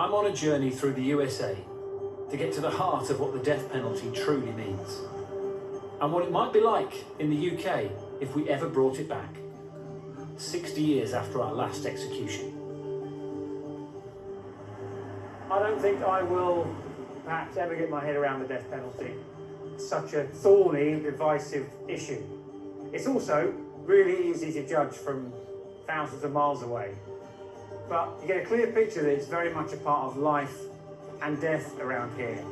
I'm on a journey through the USA to get to the heart of what the death penalty truly means, and what it might be like in the UK if we ever brought it back, 60 years after our last execution. I don't think I will perhaps ever get my head around the death penalty. It's such a thorny, divisive issue. It's also really easy to judge from thousands of miles away. But you get a clear picture that it's very much a part of life and death around here.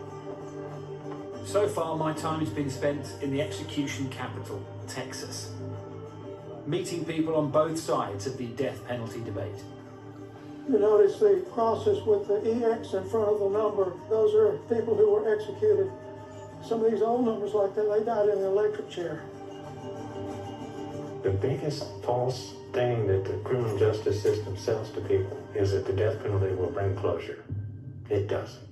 So far, my time has been spent in the execution capital, Texas, meeting people on both sides of the death penalty debate. You notice the crosses with the EX in front of the number. Those are people who were executed. Some of these old numbers like that, they died in the electric chair. The biggest false thing that the criminal justice system sells to people is that the death penalty will bring closure. It doesn't.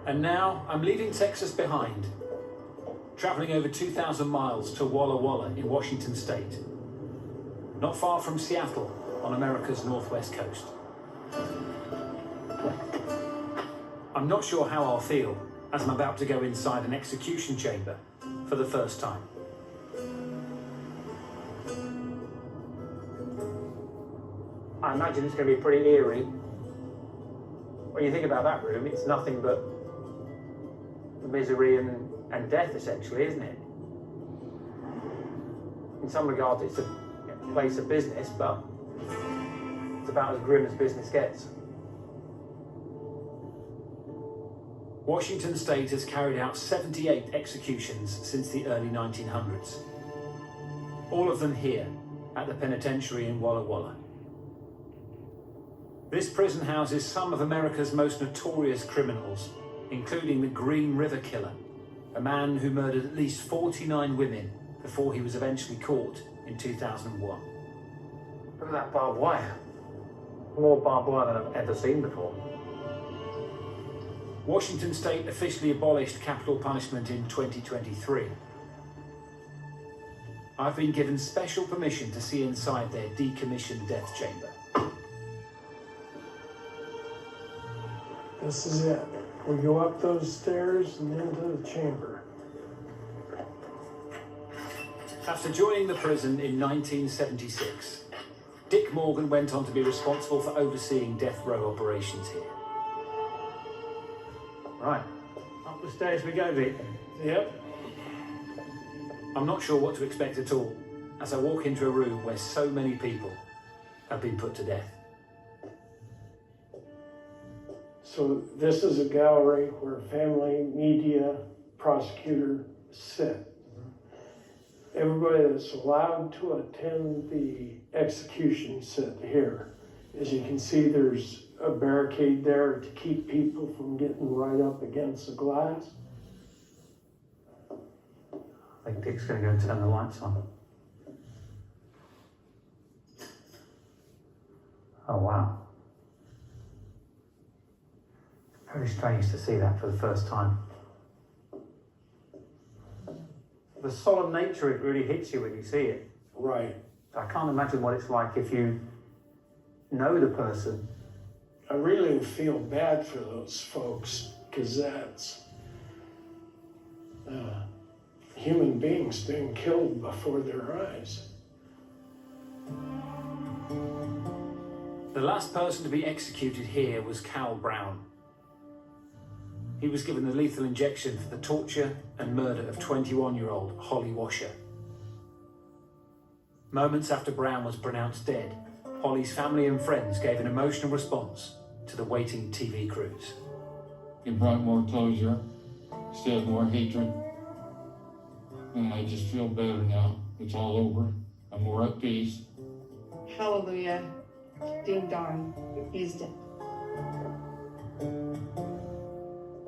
And now I'm leaving Texas behind, traveling over 2,000 miles to Walla Walla in Washington State, not far from Seattle on America's northwest coast. I'm not sure how I'll feel as I'm about to go inside an execution chamber for the first time. I imagine it's going to be pretty eerie. When you think about that room, it's nothing but misery and death, essentially, isn't it? In some regards, it's a place of business, but it's about as grim as business gets. Washington State has carried out 78 executions since the early 1900s. All of them here at the penitentiary in Walla Walla. This prison houses some of America's most notorious criminals, including the Green River Killer, a man who murdered at least 49 women before he was eventually caught in 2001. Look at that barbed wire. More barbed wire than I've ever seen before. Washington State officially abolished capital punishment in 2023. I've been given special permission to see inside their decommissioned death chamber. This is it. We go up those stairs and into the chamber. After joining the prison in 1976, Dick Morgan went on to be responsible for overseeing death row operations here. Right, up the stairs we go, Dick. Yep. I'm not sure what to expect at all as I walk into a room where so many people have been put to death. So this is a gallery where family, media, prosecutor sit. Everybody that's allowed to attend the execution sit here. As you can see, there's a barricade there to keep people from getting right up against the glass. I think Dick's going to go and turn the lights on. Oh, wow. Very strange to see that for the first time. The solemn nature, it really hits you when you see it. Right. I can't imagine what it's like if you know the person. I really feel bad for those folks, because that's human beings being killed before their eyes. The last person to be executed here was Cal Brown. He was given the lethal injection for the torture and murder of 21-year-old Holly Washer. Moments after Brown was pronounced dead, Holly's family and friends gave an emotional response to the waiting TV crews. It brought more closure, instead more hatred. And I just feel better now. It's all over. I'm more at peace. Hallelujah. Ding dong. He's dead.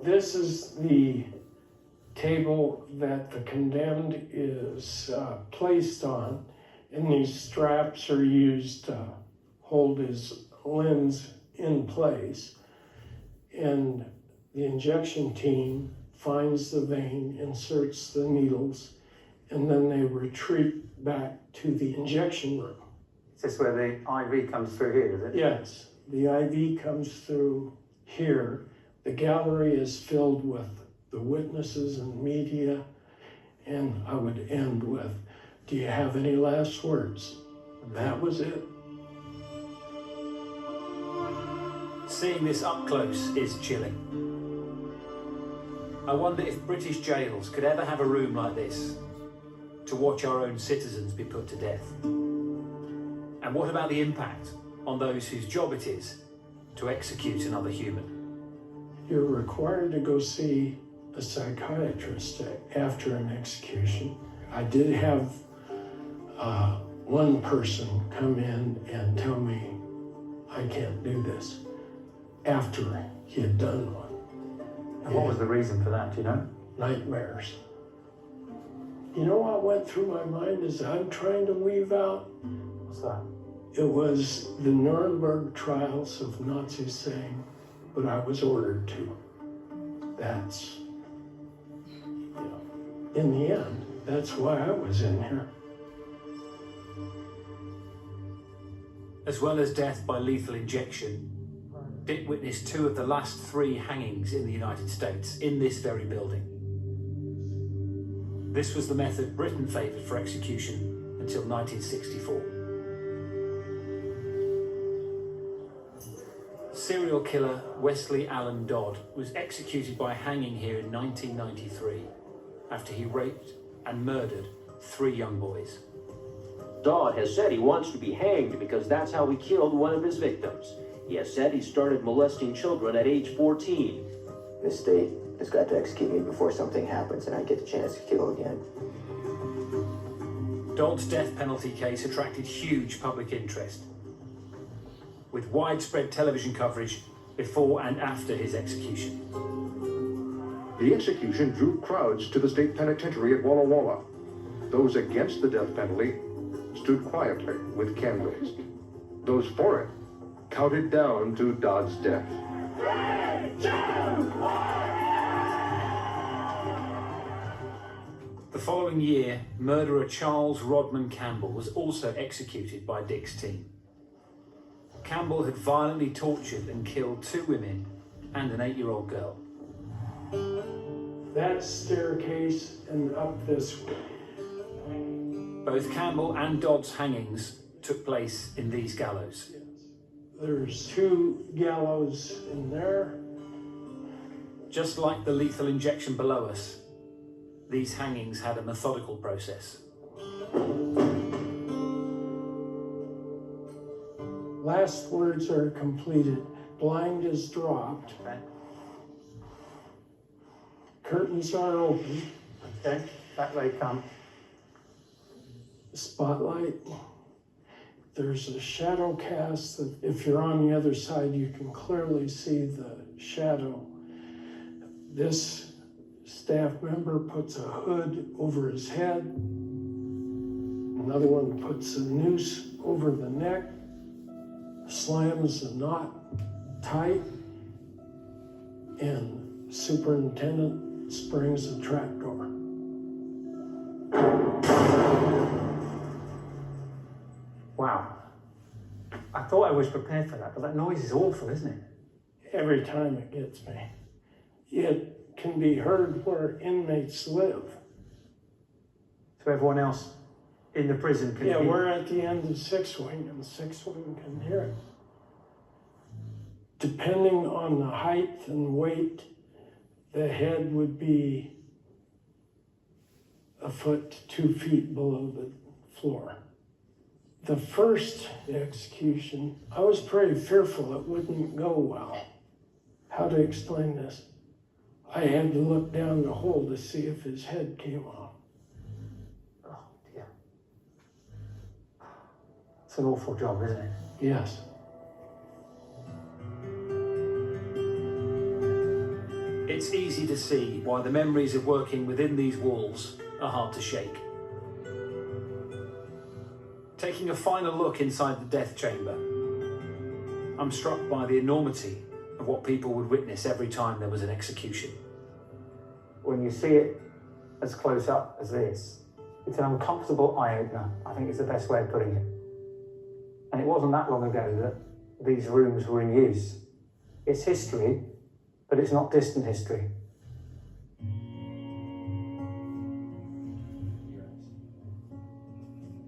This is the table that the condemned is placed on, and these straps are used to hold his limbs in place. And the injection team finds the vein, inserts the needles, and then they retreat back to the injection room. Is this where the IV comes through here, is it? Yes, the IV comes through here. The gallery is filled with the witnesses and media, and I would end with, "Do you have any last words?" And that was it. Seeing this up close is chilling. I wonder if British jails could ever have a room like this to watch our own citizens be put to death. And what about the impact on those whose job it is to execute another human? You're required to go see a psychiatrist after an execution. I did have one person come in and tell me I can't do this after he had done one. And what was the reason for that, do you know? Nightmares. You know what went through my mind as I'm trying to weave out? What's that? It was the Nuremberg trials of Nazis saying, but I was ordered to. That's, in the end, that's why I was in here. As well as death by lethal injection, Dick witnessed 2 of the last 3 hangings in the United States in this very building. This was the method Britain favoured for execution until 1964. Serial killer Wesley Allen Dodd was executed by hanging here in 1993 after he raped and murdered 3 young boys. Dodd has said he wants to be hanged because that's how he killed one of his victims. He has said he started molesting children at age 14. This state has got to execute me before something happens and I get the chance to kill again. Dodd's death penalty case attracted huge public interest, with widespread television coverage before and after his execution. The execution drew crowds to the state penitentiary at Walla Walla. Those against the death penalty stood quietly with candles. Those for it counted down to Dodd's death. 3, 2, 1. The following year, murderer Charles Rodman Campbell was also executed by Dick's team. Campbell had violently tortured and killed 2 women and an 8-year-old girl. That staircase and up this way. Both Campbell and Dodd's hangings took place in these gallows. There's 2 gallows in there. Just like the lethal injection below us, these hangings had a methodical process. Last words are completed. Blind is dropped. Okay. Curtains are open. Okay, back they come. Spotlight. There's a shadow cast that if you're on the other side, you can clearly see the shadow. This staff member puts a hood over his head. Another one puts a noose over the neck, slams the knot tight, and superintendent springs the trapdoor. Wow. I thought I was prepared for that, but that noise is awful, isn't it? Every time it gets me. It can be heard where inmates live. So everyone else in the prison can Yeah, hear. we're at the end of 6 Wing, and 6 Wing can hear it. Depending on the height and weight, the head would be a foot to 2 feet below the floor. The first execution, I was pretty fearful it wouldn't go well. How to explain this? I had to look down the hole to see if his head came off. Oh dear. It's an awful job, isn't it? Yes. It's easy to see why the memories of working within these walls are hard to shake. Taking a final look inside the death chamber, I'm struck by the enormity of what people would witness every time there was an execution. When you see it as close up as this, it's an uncomfortable eye-opener. I think it's the best way of putting it. And it wasn't that long ago that these rooms were in use. It's history, but it's not distant history.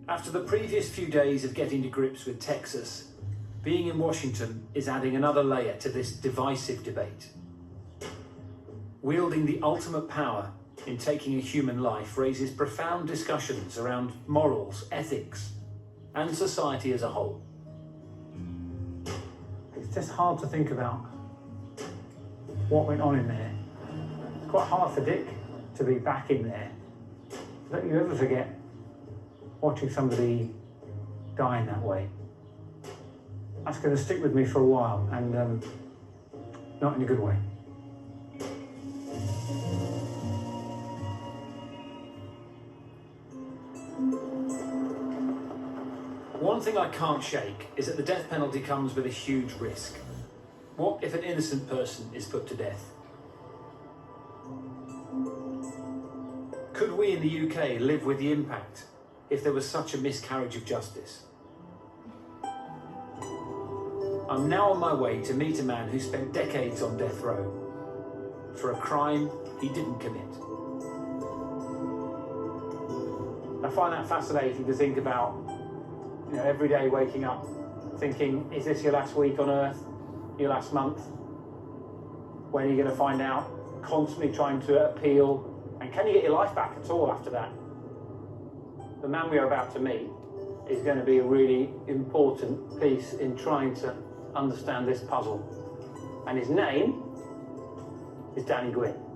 After the previous few days of getting to grips with Texas, being in Washington is adding another layer to this divisive debate. Wielding the ultimate power in taking a human life raises profound discussions around morals, ethics, and society as a whole. It's just hard to think about what went on in there. It's quite hard for Dick to be back in there. Don't you ever forget watching somebody die in that way. That's going to stick with me for a while, and not in a good way. One thing I can't shake is that the death penalty comes with a huge risk. What if an innocent person is put to death? Could we in the UK live with the impact if there was such a miscarriage of justice? I'm now on my way to meet a man who spent decades on death row for a crime he didn't commit. I find that fascinating to think about, every day waking up thinking, is this your last week on earth? Your last month? When are you going to find out? Constantly trying to appeal. And can you get your life back at all after that? The man we are about to meet is going to be a really important piece in trying to understand this puzzle. And his name is Danny Gwynn.